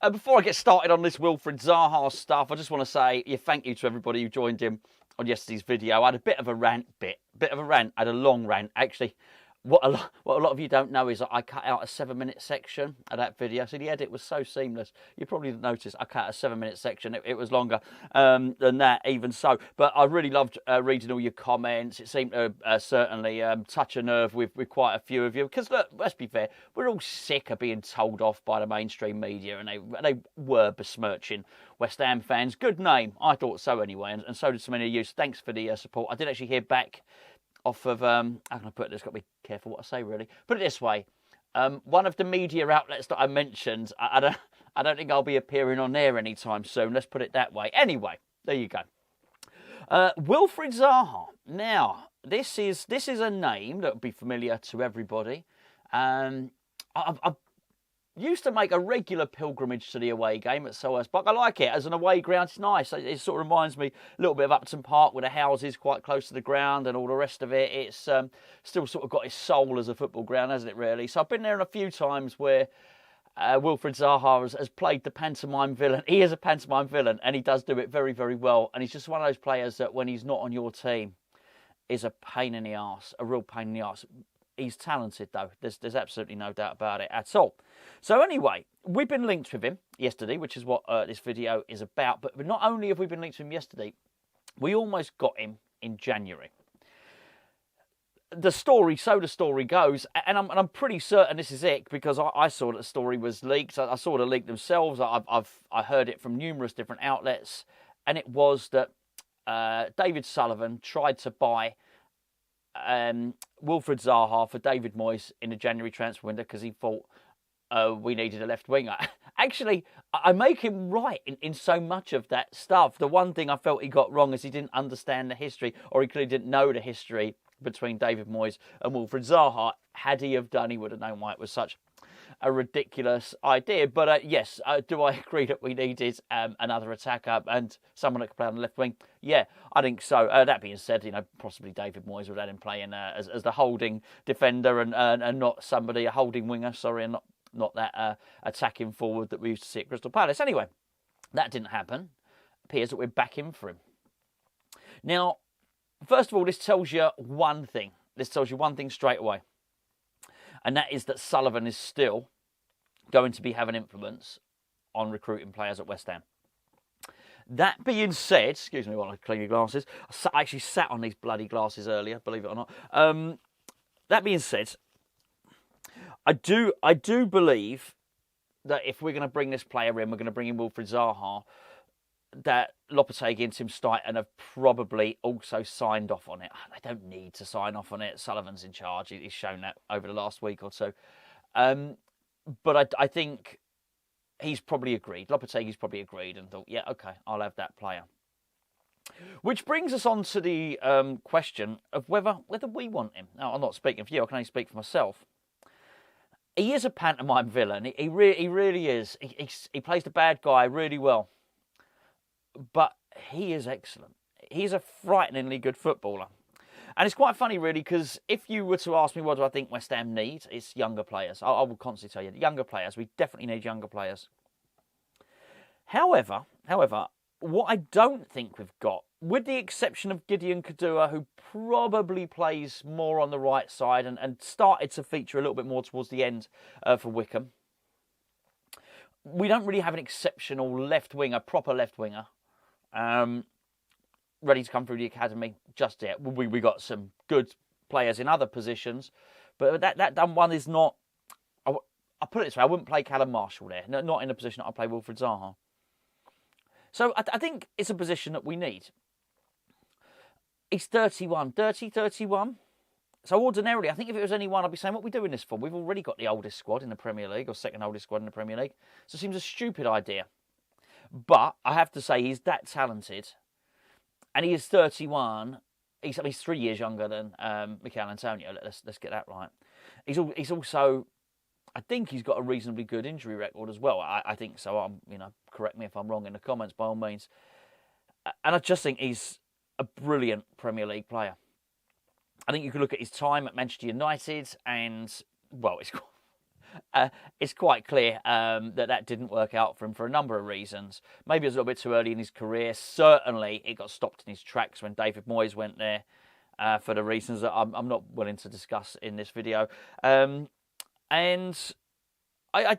Before I get started on this Wilfred Zaha stuff, I just want to say thank you to everybody who joined in on yesterday's video. I had a bit of a rant, I had a long rant, actually. What a lot of you don't know is I cut out a 7-minute section of that video. So the edit was so seamless. You probably didn't notice I cut a 7-minute section. It was longer than that, even so. But I really loved reading all your comments. It seemed to certainly touch a nerve with quite a few of you. Because, look, let's be fair, we're all sick of being told off by the mainstream media. And they were besmirching West Ham fans. Good name. I thought so anyway. And so did so many of you. So thanks for the support. I did actually hear back off of, how can I put this? Got to be careful what I say, really. Put it this way. One of the media outlets that I mentioned, I don't think I'll be appearing on there anytime soon. Let's put it that way. Anyway, there you go. Wilfried Zaha. Now, this is a name that would be familiar to everybody. I've used to make a regular pilgrimage to the away game at Selhurst Park. I like it as an away ground. It's nice. It sort of reminds me a little bit of Upton Park, with the houses quite close to the ground and all the rest of it. It's still sort of got its soul as a football ground, hasn't it, really? So I've been there a few times where Wilfried Zaha has played the pantomime villain. He is a pantomime villain, and he does do it very, very well. And he's just one of those players that when he's not on your team is a pain in the arse, a real pain in the arse. He's talented, though. There's absolutely no doubt about it at all. So anyway, we've been linked with him yesterday, which is what this video is about. But not only have we been linked to him yesterday, we almost got him in January. The story goes, and I'm pretty certain this is it, because I saw that the story was leaked. I saw the leak themselves. I heard it from numerous different outlets, and it was that David Sullivan tried to buy Wilfred Zaha for David Moyes in the January transfer window because he thought we needed a left winger. Actually, I make him right in so much of that stuff. The one thing I felt he got wrong is he didn't understand the history, or he clearly didn't know the history between David Moyes and Wilfred Zaha. Had he have done, he would have known why it was such a ridiculous idea. But yes, do I agree that we needed another attacker and someone that could play on the left wing? Yeah, I think so. That being said, possibly David Moyes would have had him playing as the holding defender and not somebody, a holding winger, sorry, and not that attacking forward that we used to see at Crystal Palace. Anyway, that didn't happen. It appears that we're back in for him. Now, first of all, this tells you one thing. This tells you one thing straight away. And that is that Sullivan is still going to be having influence on recruiting players at West Ham. That being said, excuse me while I clean your glasses. I actually sat on these bloody glasses earlier, believe it or not. That being said, I do believe that if we're going to bring this player in, we're going to bring in Wilfried Zaha, that Lopetegui and Tim Steidten have probably also signed off on it. They don't need to sign off on it. Sullivan's in charge. He's shown that over the last week or so. But I think he's probably agreed. Lopetegui's probably agreed and thought, yeah, okay, I'll have that player. Which brings us on to the question of whether we want him. Now, I'm not speaking for you. I can only speak for myself. He is a pantomime villain. He really is. He plays the bad guy really well. But he is excellent. He's a frighteningly good footballer. And it's quite funny, really, because if you were to ask me what do I think West Ham need, it's younger players. I will constantly tell you, younger players. We definitely need younger players. However, what I don't think we've got, with the exception of Gideon Kadua, who probably plays more on the right side and started to feature a little bit more towards the end for Wickham, we don't really have an exceptional left winger, proper left winger, ready to come through the academy just yet. We got some good players in other positions, but that one is not. I'll put it this way: I wouldn't play Callum Marshall there, not in a position that I play Wilfried Zaha. So I think it's a position that we need. He's 31. So ordinarily, I think if it was anyone, I'd be saying, what are we doing this for? We've already got the oldest squad in the Premier League, or second oldest squad in the Premier League. So it seems a stupid idea. But I have to say, he's that talented. And he is 31. He's 3 years younger than Mikel Antonio. Let's get that right. He's also, I think he's got a reasonably good injury record as well. I think so. Correct me if I'm wrong in the comments, by all means. And I just think he's a brilliant Premier League player. I think you could look at his time at Manchester United and, well, it's quite clear that didn't work out for him for a number of reasons. Maybe it was a little bit too early in his career. Certainly, it got stopped in his tracks when David Moyes went there for the reasons that I'm not willing to discuss in this video. And I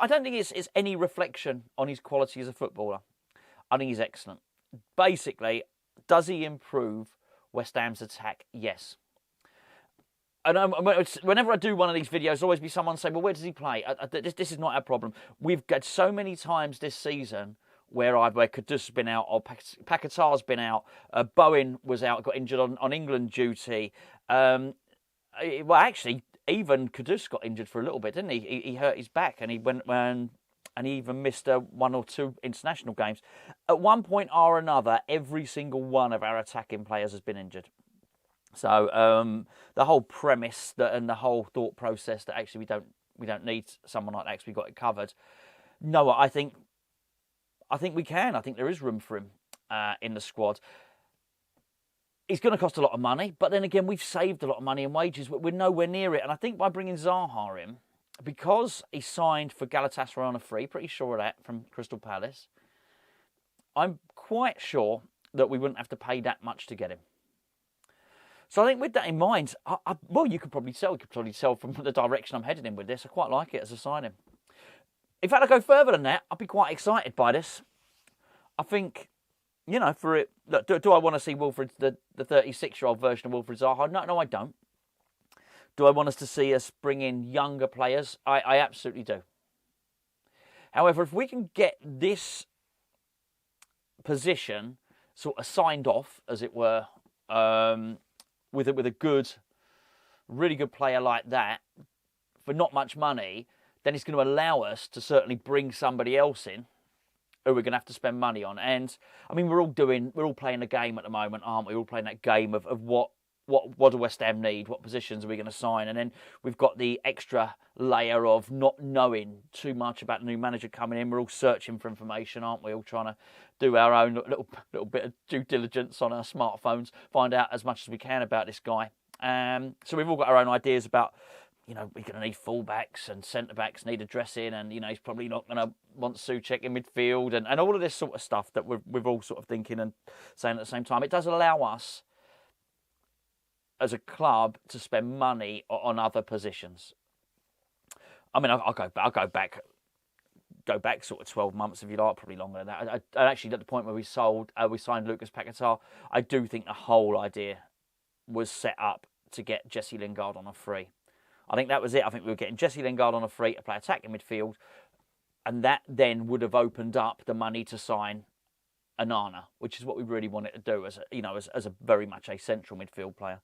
don't think it's any reflection on his quality as a footballer. I think he's excellent. Basically, does he improve West Ham's attack? Yes. And whenever I do one of these videos, there'll always be someone saying, well, where does he play? This is not our problem. We've got so many times this season where Kudus has been out, or Paquetá's been out, Bowen was out, got injured on England duty. Well, actually, even Kudus got injured for a little bit, didn't he? He hurt his back, and he went and he even missed 1 or 2 international games. At one point or another, every single one of our attacking players has been injured. So the whole premise and the whole thought process that actually we don't need someone like that because we got it covered. No, I think we can. I think there is room for him in the squad. He's going to cost a lot of money, but then again, we've saved a lot of money in wages. We're nowhere near it, and I think by bringing Zaha in, because he signed for Galatasaray on a free, pretty sure of that, from Crystal Palace, I'm quite sure that we wouldn't have to pay that much to get him. So I think with that in mind, well, you could probably tell from the direction I'm heading in with this. I quite like it as a signing. In fact, I'd go further than that. I'd be quite excited by this. I think, you know, for it, look, do I want to see Wilfred, the 36-year-old version of Wilfred Zaha? No, I don't. Do I want us to see us bring in younger players? I absolutely do. However, if we can get this position sort of signed off, as it were, with a good, really good player like that, for not much money, then it's going to allow us to certainly bring somebody else in who we're going to have to spend money on. And I mean, we're all playing a game at the moment, aren't we? We're all playing that game of what do West Ham need? What positions are we going to sign? And then we've got the extra layer of not knowing too much about the new manager coming in. We're all searching for information, aren't we? All trying to do our own little bit of due diligence on our smartphones, find out as much as we can about this guy. So we've all got our own ideas about, you know, we're going to need full-backs and centre-backs need a dressing, and, you know, he's probably not going to want Souček in midfield, and all of this sort of stuff that we're all sort of thinking and saying at the same time. It does allow us, as a club, to spend money on other positions. I mean, I'll go back sort of 12 months if you like, probably longer than that. I actually, at the point where we signed Lucas Paquetá, I do think the whole idea was set up to get Jesse Lingard on a free. I think that was it. I think we were getting Jesse Lingard on a free to play attacking midfield, and that then would have opened up the money to sign Onana, which is what we really wanted to do as a very much a central midfield player.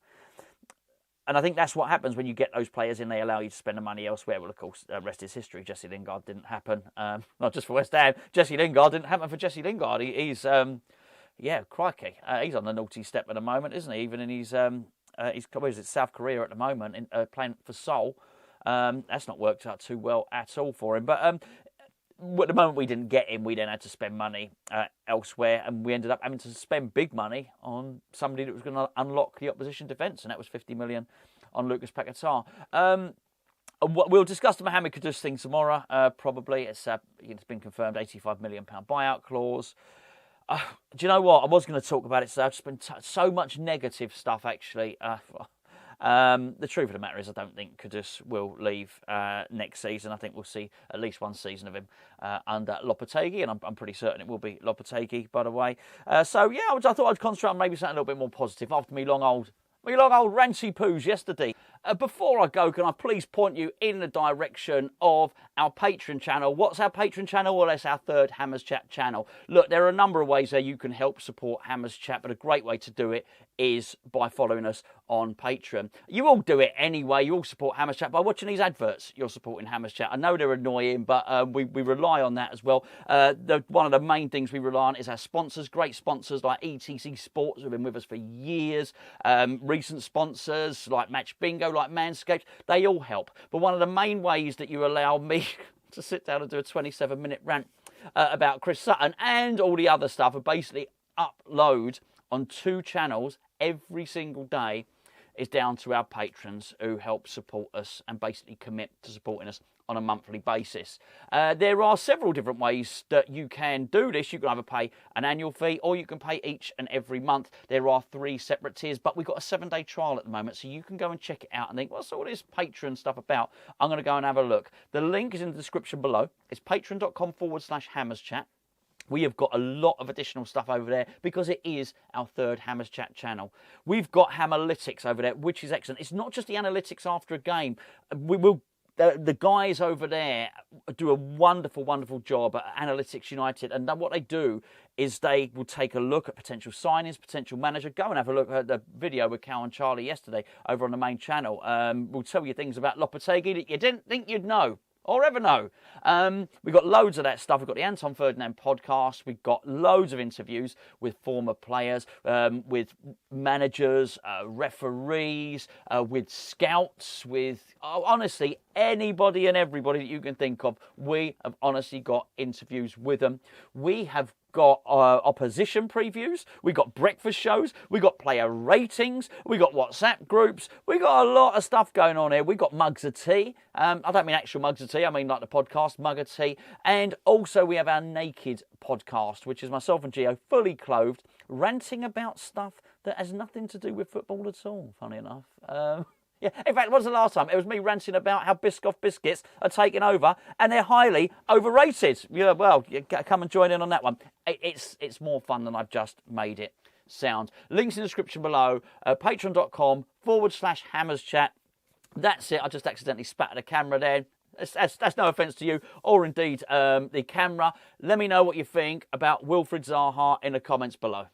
And I think that's what happens when you get those players in. They allow you to spend the money elsewhere. Well, of course, the rest is history. Jesse Lingard didn't happen. Not just for West Ham. Jesse Lingard didn't happen for Jesse Lingard. He's crikey. He's on the naughty step at the moment, isn't he? Even in his South Korea at the moment, playing for Seoul. That's not worked out too well at all for him. But at the moment we didn't get him, we then had to spend money elsewhere, and we ended up having to spend big money on somebody that was going to unlock the opposition defence, and that was 50 million on Lucas Paquetá. We'll discuss the Mohammed Kudus thing tomorrow, probably. It's been confirmed, £85 million buyout clause. Do you know what? I was going to talk about it today. I've just been so much negative stuff, actually. The truth of the matter is I don't think Kudus will leave next season. I think we'll see at least one season of him under Lopetegui, and I'm pretty certain it will be Lopetegui, by the way. I thought I'd concentrate on maybe something a little bit more positive after me long old ranty poos yesterday. Before I go, can I please point you in the direction of our Patreon channel? What's our Patreon channel? Well, it's our third Hammers Chat channel. Look, there are a number of ways there you can help support Hammers Chat, but a great way to do it is by following us on Patreon. You all do it anyway. You all support Hammers Chat by watching these adverts. You're supporting Hammers Chat. I know they're annoying, but we rely on that as well. One of the main things we rely on is our sponsors, great sponsors like ETC Sports, who've been with us for years. Recent sponsors like Match Bingo, like Manscaped, they all help. But one of the main ways that you allow me to sit down and do a 27-minute rant about Chris Sutton and all the other stuff, and basically upload on 2 channels every single day, is down to our patrons who help support us and basically commit to supporting us on a monthly basis. There are several different ways that you can do this. You can either pay an annual fee or you can pay each and every month. There are 3 separate tiers, but we've got a 7-day trial at the moment, so you can go and check it out and think, what's all this Patreon stuff about? I'm going to go and have a look. The link is in the description below. It's patreon.com/HammersChat. We have got a lot of additional stuff over there because it is our 3rd Hammers Chat channel. We've got Hammerlytics over there, which is excellent. It's not just the analytics after a game. The guys over there do a wonderful, wonderful job at Analytics United. And what they do is they will take a look at potential signings, potential manager. Go and have a look at the video with Cal and Charlie yesterday over on the main channel. We'll tell you things about Lopetegui that you didn't think you'd know or ever know. We've got loads of that stuff. We've got the Anton Ferdinand podcast. We've got loads of interviews with former players, with managers, referees, with scouts, with, honestly, anybody and everybody that you can think of. We have honestly got interviews with them. We have got opposition previews, we got breakfast shows, we got player ratings, we got WhatsApp groups, we got a lot of stuff going on here. We got mugs of tea. I don't mean actual mugs of tea, I mean like the podcast mug of tea. And also we have our Naked podcast, which is myself and Gio fully clothed, ranting about stuff that has nothing to do with football at all, funny enough. Yeah, in fact, what was the last time? It was me ranting about how Biscoff biscuits are taking over and they're highly overrated. Yeah, well, come and join in on that one. It's more fun than I've just made it sound. Links in the description below. Patreon.com/HammersChat. That's it. I just accidentally spat at the camera there. That's no offence to you or indeed the camera. Let me know what you think about Wilfred Zaha in the comments below.